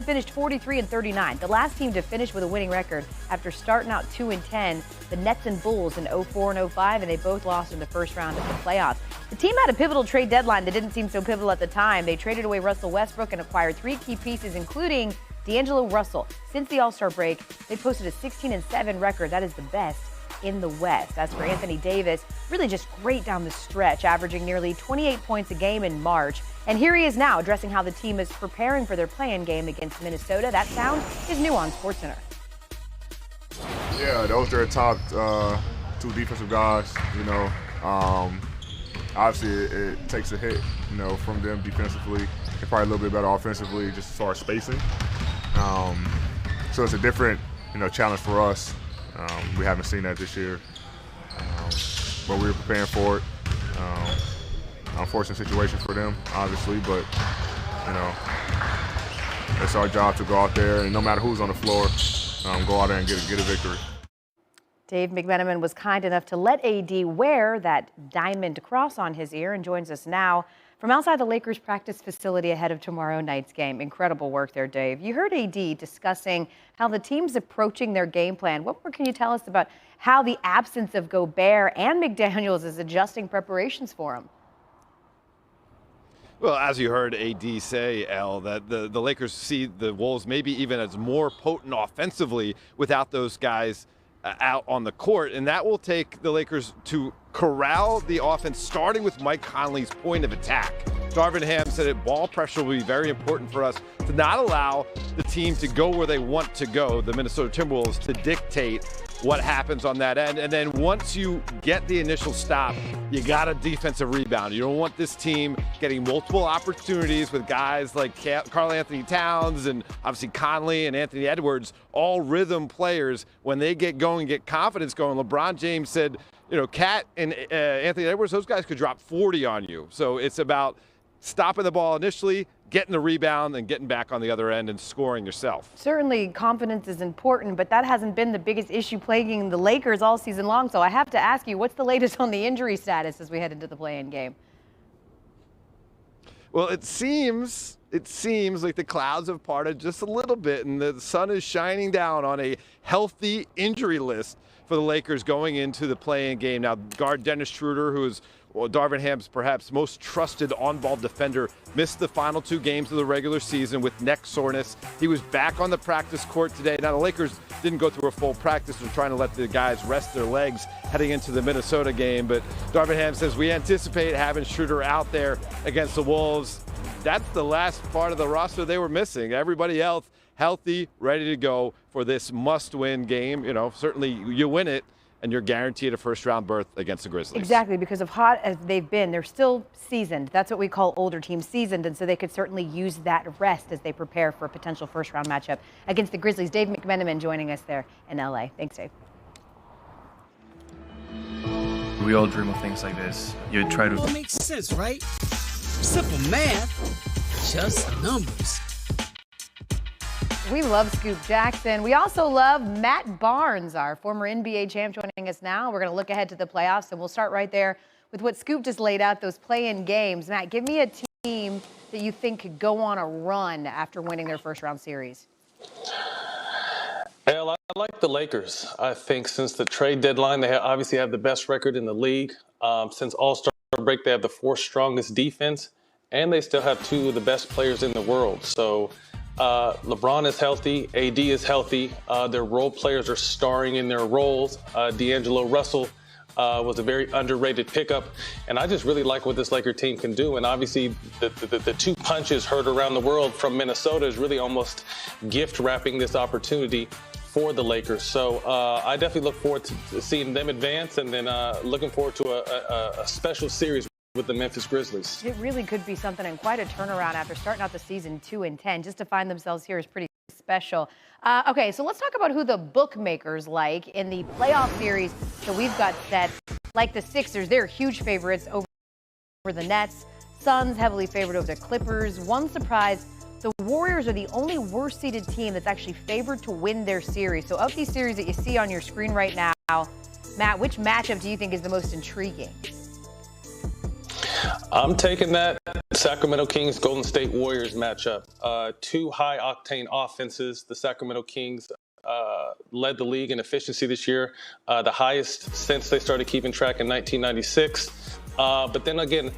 finished 43-39, the last team to finish with a winning record after starting out 2-10. The Nets and Bulls in 04 and 05, and they both lost in the first round of the playoffs. The team had a pivotal trade deadline that didn't seem so pivotal at the time. They traded away Russell Westbrook and acquired 3 key pieces, including D'Angelo Russell. Since the All-Star break, they posted a 16-7 record. That is the best in the West. As for Anthony Davis, really just great down the stretch, averaging nearly 28 points a game in March. And here he is now addressing how the team is preparing for their play-in game against Minnesota. That sound is new on SportsCenter. Yeah, those are their top 2 defensive guys. Obviously it takes a hit, from them defensively. They're probably a little bit better offensively, just as far as spacing. So it's a different, challenge for us. We haven't seen that this year, but we were preparing for it. Unfortunate situation for them, obviously, but it's our job to go out there and no matter who's on the floor, go out there and get a victory. Dave McMenamin was kind enough to let AD wear that diamond cross on his ear and joins us now from outside the Lakers practice facility ahead of tomorrow night's game. Incredible work there, Dave. You heard AD discussing how the team's approaching their game plan. What more can you tell us about how the absence of Gobert and McDaniels is adjusting preparations for him? Well, as you heard AD say, Elle, that the Lakers see the Wolves maybe even as more potent offensively without those guys out on the court, and that will take the Lakers to corral the offense, starting with Mike Conley's point of attack. Darvin Ham said that ball pressure will be very important for us to not allow the team to go where they want to go, the Minnesota Timberwolves, to dictate what happens on that end. And then once you get the initial stop, you got a defensive rebound. You don't want this team getting multiple opportunities with guys like Karl Anthony Towns and obviously Conley and Anthony Edwards, all rhythm players. When they get going, get confidence going. LeBron James said, Cat and Anthony Edwards, those guys could drop 40 on you. So it's about stopping the ball initially, getting the rebound, and getting back on the other end and scoring yourself. Certainly confidence is important, but that hasn't been the biggest issue plaguing the Lakers all season long. So I have to ask you, what's the latest on the injury status as we head into the play-in game? Well, it seems like the clouds have parted just a little bit, and the sun is shining down on a healthy injury list for the Lakers going into the play-in game. Now, guard Dennis Schroder, who is Darvin Ham's perhaps most trusted on-ball defender, missed the final 2 games of the regular season with neck soreness. He was back on the practice court today. Now, the Lakers didn't go through a full practice. They're trying to let the guys rest their legs heading into the Minnesota game. But Darvin Ham says we anticipate having Schroder out there against the Wolves. That's the last part of the roster they were missing. Everybody else healthy, ready to go for this must-win game. Certainly you win it, and you're guaranteed a first-round berth against the Grizzlies. Exactly, because of hot as they've been, they're still seasoned. That's what we call older teams, seasoned, and so they could certainly use that rest as they prepare for a potential first-round matchup against the Grizzlies. Dave McMenamin joining us there in LA. Thanks, Dave. We all dream of things like this. You try to... It makes sense, right? Simple math, just numbers. We love Scoop Jackson. We also love Matt Barnes, our former NBA champ, joining us now. We're going to look ahead to the playoffs, and we'll start right there with what Scoop just laid out, those play-in games. Matt, give me a team that you think could go on a run after winning their first-round series. Well, I like the Lakers. I think since the trade deadline, they obviously have the best record in the league. Since All-Star break, they have the 4th strongest defense, and they still have 2 of the best players in the world. So LeBron is healthy, AD is healthy. Their role players are starring in their roles. D'Angelo Russell was a very underrated pickup, and I just really like what this Laker team can do. And obviously, the 2 punches heard around the world from Minnesota is really almost gift wrapping this opportunity for the Lakers. So I definitely look forward to seeing them advance, and then looking forward to a special series with the Memphis Grizzlies. It really could be something, and quite a turnaround after starting out the season 2-10. Just to find themselves here is pretty special. Okay, so let's talk about who the bookmakers like in the playoff series that we've got set. Like the Sixers, they're huge favorites over the Nets. Suns heavily favored over the Clippers. One surprise, the Warriors are the only worst-seeded team that's actually favored to win their series. So of these series that you see on your screen right now, Matt, which matchup do you think is the most intriguing? I'm taking that Sacramento Kings, Golden State Warriors matchup. Two high-octane offenses. The Sacramento Kings led the league in efficiency this year, the highest since they started keeping track in 1996. But then again,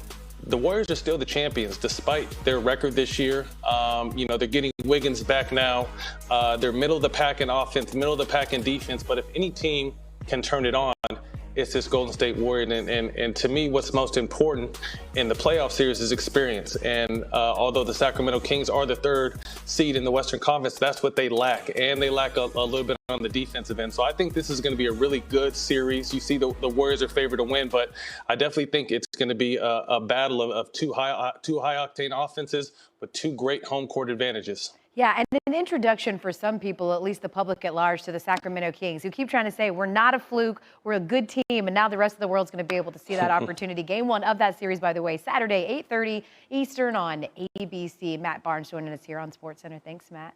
the Warriors are still the champions despite their record this year. They're getting Wiggins back now. They're middle of the pack in offense, middle of the pack in defense. But if any team can turn it on, it's this Golden State Warriors. And to me, what's most important in the playoff series is experience. And although the Sacramento Kings are the third seed in the Western Conference, that's what they lack. And they lack a little bit on the defensive end. So I think this is going to be a really good series. You see the Warriors are favored to win, but I definitely think it's going to be a battle of two high-octane offenses with two great home court advantages. Yeah, and an introduction for some people, at least the public at large, to the Sacramento Kings, who keep trying to say we're not a fluke, we're a good team, and now the rest of the world's going to be able to see that opportunity. Game one of that series, by the way, Saturday, 8:30 Eastern on ABC. Matt Barnes joining us here on SportsCenter. Thanks, Matt.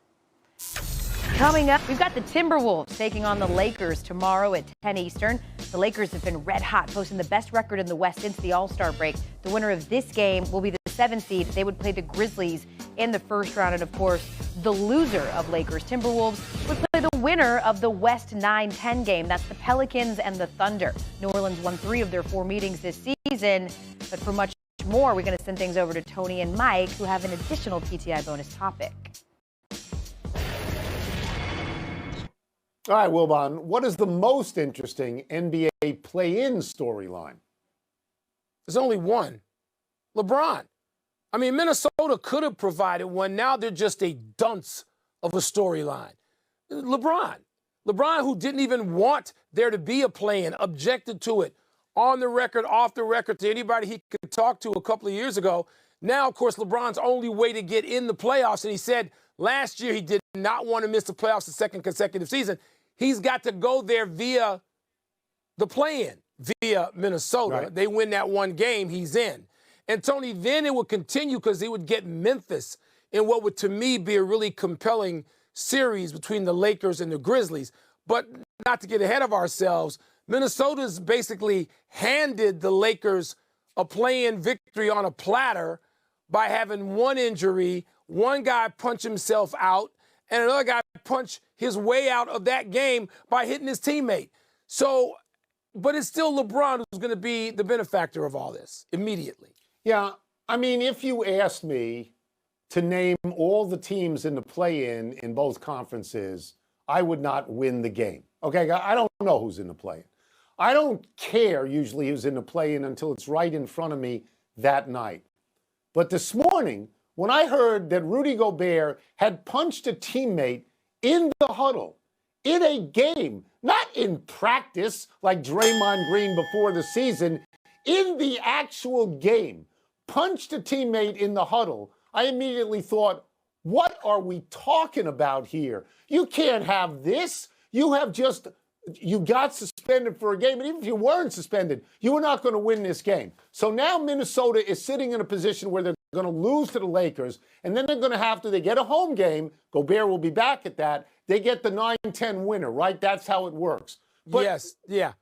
Coming up, we've got the Timberwolves taking on the Lakers tomorrow at 10 Eastern. The Lakers have been red hot, posting the best record in the West since the All-Star break. The winner of this game will be the 7th seed. They would play the Grizzlies in the first round. And, of course, the loser of Lakers Timberwolves would play the winner of the West 9-10 game. That's the Pelicans and the Thunder. New Orleans won 3 of their 4 meetings this season. But for much more, we're going to send things over to Tony and Mike, who have an additional PTI bonus topic. All right, Wilbon, what is the most interesting NBA play-in storyline? There's only one. LeBron. I mean, Minnesota could have provided one. Now they're just a dunce of a storyline. LeBron, who didn't even want there to be a play-in, objected to it on the record, off the record, to anybody he could talk to a couple of years ago. Now, of course, LeBron's only way to get in the playoffs, and he said last year he did not want to miss the playoffs the second consecutive season. He's got to go there via the play-in, via Minnesota. Right. They win that one game, he's in. And, Tony, then it would continue because he would get Memphis in what would, to me, be a really compelling series between the Lakers and the Grizzlies. But not to get ahead of ourselves, Minnesota's basically handed the Lakers a play-in victory on a platter by having one injury, one guy punch himself out, and another guy punch his way out of that game by hitting his teammate. So, but it's still LeBron who's going to be the benefactor of all this immediately. Yeah, I mean, if you asked me to name all the teams in the play-in in both conferences, I would not win the game. Okay, I don't know who's in the play-in. I don't care usually who's in the play-in until it's right in front of me that night. But this morning, when I heard that Rudy Gobert had punched a teammate in the huddle, in a game, not in practice like Draymond Green before the season, in the actual game, punched a teammate in the huddle, I immediately thought, what are we talking about here? You can't have this. You got suspended for a game, and even if you weren't suspended, you were not going to win this game. So now Minnesota is sitting in a position where they're going to lose to the Lakers, and then they're going to they get a home game. Gobert will be back at that. They get the 9-10 winner, right? That's how it works. But yes, yeah.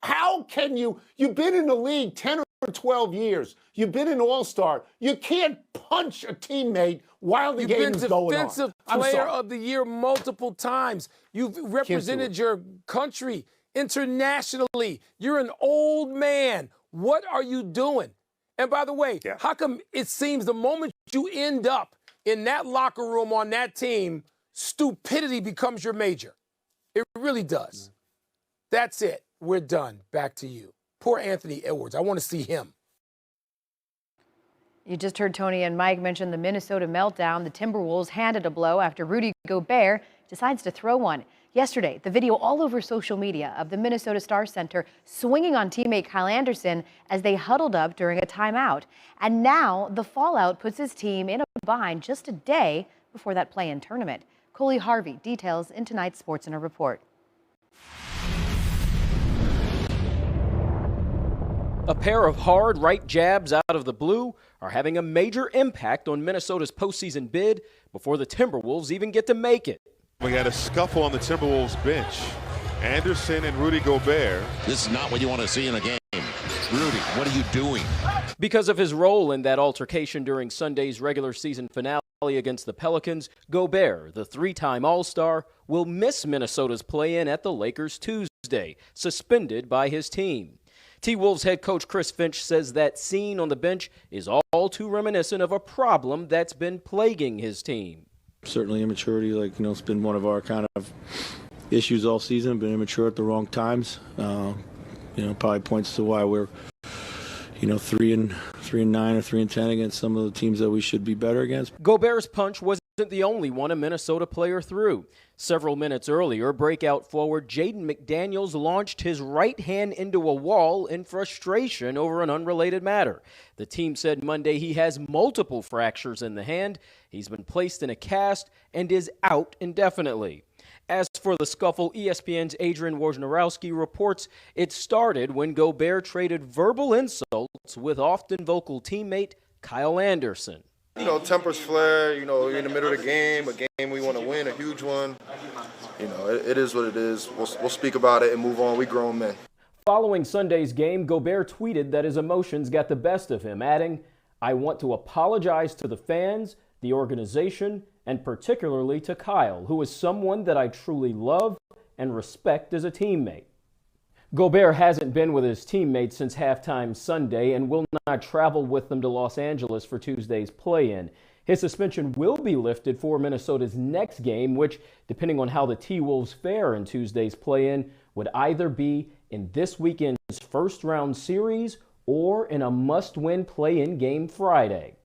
How can you've been in the league 10 or 12 years. You've been an all-star. You can't punch a teammate while the game is going on. You've been Defensive Player of the Year multiple times. You've represented your country internationally. You're an old man. What are you doing? And by the way, how come it seems the moment you end up in that locker room on that team, stupidity becomes your major? It really does. That's it. We're done. Back to you. Poor Anthony Edwards. I want to see him. You just heard Tony and Mike mention the Minnesota meltdown. The Timberwolves handed a blow after Rudy Gobert decides to throw one. Yesterday, the video all over social media of the Minnesota Star Center swinging on teammate Kyle Anderson as they huddled up during a timeout. And now the fallout puts his team in a bind just a day before that play-in tournament. Coley Harvey details in tonight's SportsCenter report. A pair of hard right jabs out of the blue are having a major impact on Minnesota's postseason bid before the Timberwolves even get to make it. We had a scuffle on the Timberwolves bench. Anderson and Rudy Gobert. This is not what you want to see in a game. Rudy, what are you doing? Because of his role in that altercation during Sunday's regular season finale against the Pelicans, Gobert, the three-time All-Star, will miss Minnesota's play-in at the Lakers Tuesday, suspended by his team. T-Wolves head coach Chris Finch says that scene on the bench is all too reminiscent of a problem that's been plaguing his team. Certainly immaturity, it's been one of our kind of issues all season, been immature at the wrong times. Probably points to why we're 3-9 or 3-10 against some of the teams that we should be better against. Gobert's punch wasn't the only one a Minnesota player threw. Several minutes earlier, breakout forward Jaden McDaniels launched his right hand into a wall in frustration over an unrelated matter. The team said Monday he has multiple fractures in the hand. He's been placed in a cast and is out indefinitely. As for the scuffle, ESPN's Adrian Wojnarowski reports it started when Gobert traded verbal insults with often vocal teammate Kyle Anderson. Tempers flare, you're in the middle of the game, a game we want to win, a huge one. It is what it is. We'll speak about it and move on. We grown men. Following Sunday's game, Gobert tweeted that his emotions got the best of him, adding, "I want to apologize to the fans, the organization, and particularly to Kyle, who is someone that I truly love and respect as a teammate." Gobert hasn't been with his teammates since halftime Sunday and will not travel with them to Los Angeles for Tuesday's play-in. His suspension will be lifted for Minnesota's next game, which, depending on how the T-Wolves fare in Tuesday's play-in, would either be in this weekend's first-round series or in a must-win play-in game Friday.